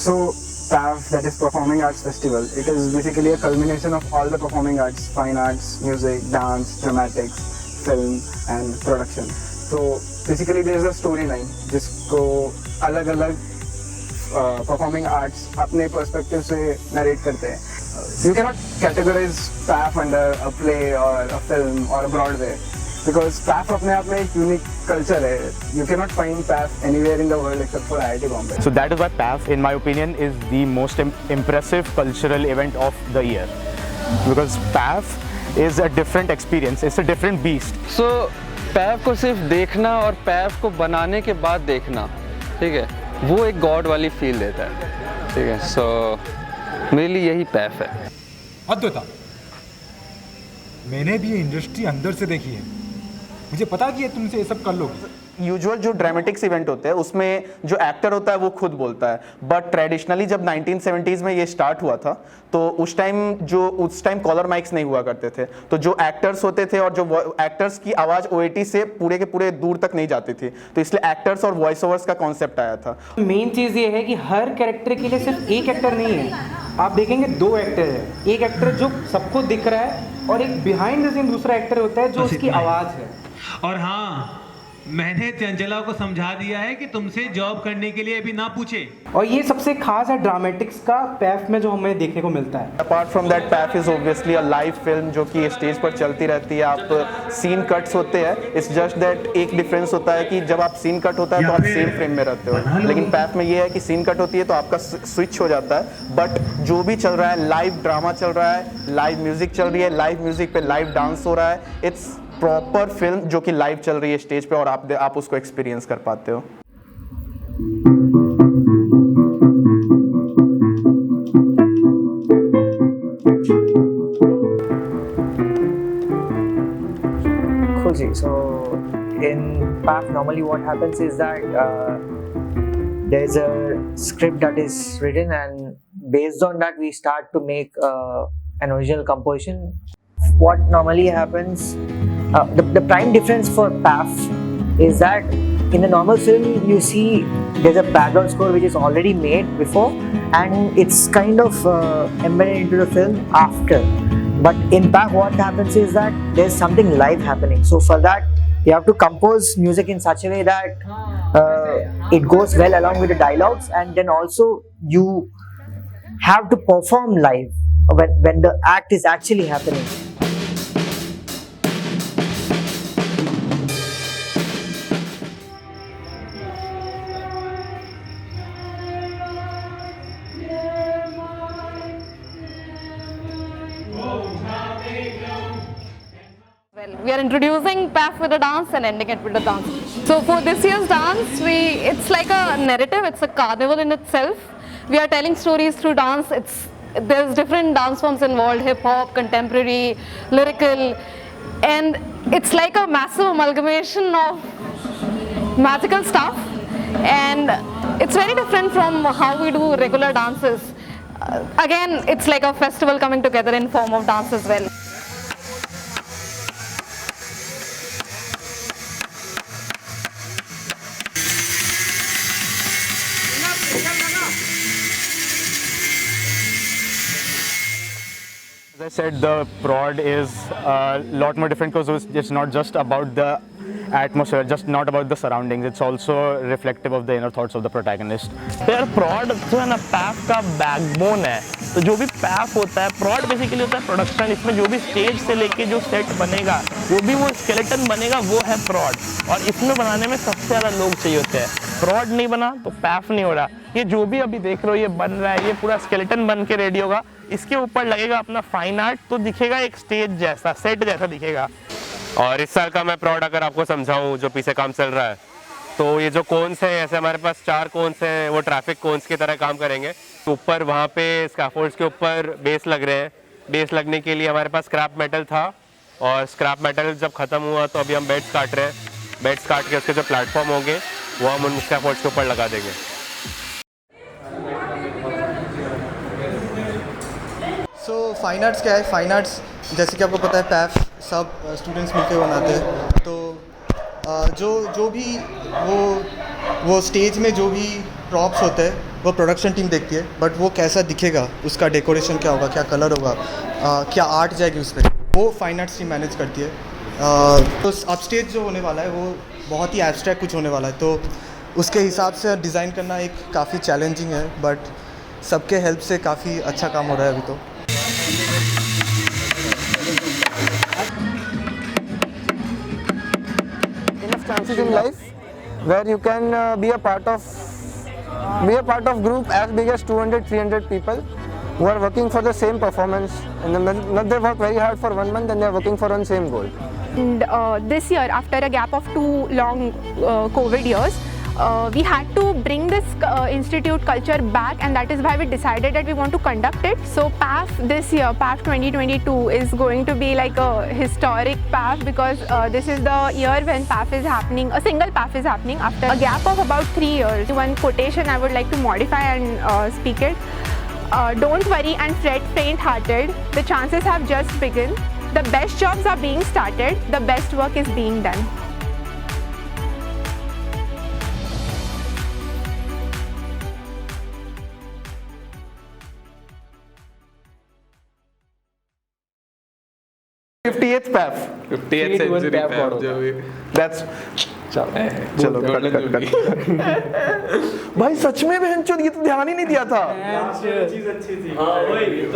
So PAF, that is Performing Arts Festival, it is basically a culmination of all the performing arts, fine arts, music, dance, dramatics, film and production. So basically there is a storyline जिसको अलग अलग performing arts अपने perspective से narrate करते हैं. You cannot categorize PAF under a play or a film or a Broadway. Because PAF अपने आप में एक यूनिक कल्चर है. You cannot find PAF anywhere in the world except for IIT Bombay. So that is why PAF, in my opinion, is the most impressive cultural event of the year. Because PAF is a different experience. It's a different beast. So PAF को सिर्फ देखना और PAF को बनाने के बाद देखना, ठीक है, वो एक गॉड वाली फील देता है, ठीक है. सो मेरे लिए यही PAF है. अद्भुत. मैंने भी ये इंडस्ट्री अंदर से देखी है. मुझे पता कि ये तुमसे ये सब कर लोगे. यूजुअल जो ड्रामेटिक्स इवेंट होते हैं उसमें जो एक्टर होता है वो खुद बोलता है, बट ट्रेडिशनली जब 1970s में ये स्टार्ट हुआ था तो उस टाइम कॉलर माइक्स नहीं हुआ करते थे, तो जो एक्टर्स होते थे और जो एक्टर्स की आवाज़ OAT से पूरे के पूरे दूर तक नहीं जाती थी, तो इसलिए एक्टर्स और वॉइस ओवर्स का कॉन्सेप्ट आया था. मेन चीज़ ये है कि हर कैरेक्टर के लिए सिर्फ एक एक्टर नहीं है. आप देखेंगे 2 एक्टर है. एक एक्टर जो सबको दिख रहा है और एक बिहाइंड द सीन दूसरा एक्टर होता है जो उसकी आवाज़ है. और हाँ, मैंने चंचला को समझा दिया है कि तुमसे जॉब करने के लिए अभी ना पूछे. और ये सबसे खास है ड्रामेटिक्स का PAF में जो हमें देखने को मिलता है. Apart from that PAF is obviously a live film जो कि स्टेज पर चलती रहती है. आप सीन कट्स होते हैं, इट्स जस्ट दैट एक डिफरेंस होता है कि जब आप सीन कट होता है तो आप सेम फ्रेम में रहते हो, लेकिन PAF में ये है कि सीन कट होती है तो आपका स्विच हो जाता है, बट जो भी चल रहा है, लाइव ड्रामा चल रहा है, लाइव म्यूजिक चल रही है, लाइव म्यूजिक पे लाइव डांस हो रहा है. इट्स प्रॉपर फिल्म जो कि लाइव चल रही है स्टेज पे और आप उसको एक्सपीरियंस कर पाते हो. Cool. So in PAF, normally what happens is that there's a script that is written, and based on that we start to make an original composition. What normally happens, the prime difference for PAF is that in a normal film you see there's a background score which is already made before and it's kind of embedded into the film after. But in PAF what happens is that there's something live happening. So for that you have to compose music in such a way that it goes well along with the dialogues, and then also you have to perform live when the act is actually happening. Well, we are introducing PAF with a dance and ending it with a dance. So for this year's dance, it's like a narrative, it's a carnival in itself. We are telling stories through dance. There's different dance forms involved: hip hop, contemporary, lyrical, and it's like a massive amalgamation of magical stuff. And it's very different from how we do regular dances. Again, it's like a festival coming together in form of dance as well. As I said, the prod is a lot more different because it's not just about the atmosphere, just not about the surroundings. It's also reflective of the inner thoughts of the protagonist. यार prod जो है ना PAF का backbone है. तो जो भी PAF होता है, prod बेसिकली होता है प्रोडक्शन. इसमें जो भी स्टेज से लेके जो सेट बनेगा, जो भी वो स्केलेटन बनेगा, वो है prod. और इसमें बनाने में सबसे ज़्यादा लोग चाहिए होते हैं. prod नहीं बना तो PAF नहीं हो रहा. ये जो भी अभी देख रहे हो ये बन रहा है, ये पूरा स्केलेटन बन के रेडी होगा. इसके ऊपर लगेगा अपना फाइन आर्ट, तो दिखेगा एक स्टेज जैसा, सेट जैसा दिखेगा. और इस साल का मैं प्रॉड अगर आपको समझाऊं जो पीछे काम चल रहा है, तो ये जो कोन्स हैं, ऐसे हमारे पास 4 कोन्स हैं, वो ट्रैफिक कोन्स की तरह काम करेंगे. ऊपर वहाँ पे स्कैफोल्ड्स के ऊपर बेस लग रहे हैं. बेस लगने के लिए हमारे पास स्क्रैप मेटल था, और स्क्रैप मेटल जब ख़त्म हुआ तो अभी हम बेड्स काट रहे हैं. बेड्स काट के उसके जो प्लेटफॉर्म होंगे वो हम उन स्कैफोल्ड्स के ऊपर लगा देंगे. सो फाइन आर्ट्स क्या है? फाइन आर्ट्स जैसे कि आपको पता है PAF सब स्टूडेंट्स मिलकर बनाते हैं. तो जो भी वो स्टेज में जो भी प्रॉप्स होते हैं वो प्रोडक्शन टीम देखती है, बट वो कैसा दिखेगा, उसका डेकोरेशन क्या होगा, क्या कलर होगा, क्या आर्ट जाएगी उस पर, वो फाइन आर्ट्स टीम मैनेज करती है। तो अपस्टेज जो होने वाला है वो बहुत ही एब्स्ट्रैक्ट कुछ होने वाला है, तो उसके हिसाब से डिज़ाइन करना एक काफ़ी चैलेंजिंग है, बट सबके हेल्प से काफ़ी अच्छा काम हो रहा है अभी तो। Enough chances in life where you can be a part of group as big as 200-300 people who are working for the same performance, and then they work very hard for 1 month and they are working for one same goal. And this year, after a gap of 2 long COVID years, we had to bring this institute culture back, and that is why we decided that we want to conduct it. So PAF this year, PAF 2022 is going to be like a historic PAF, because this is the year when PAF is happening, a single PAF is happening after a gap of about 3 years. One quotation I would like to modify and speak it. Don't worry and fret faint-hearted, the chances have just begun. The best jobs are being started, the best work is being done. PAF. 58th century PAF जो भी That's चलो cut भाई सच में बहनचोद ये तो ध्यान ही नहीं दिया था।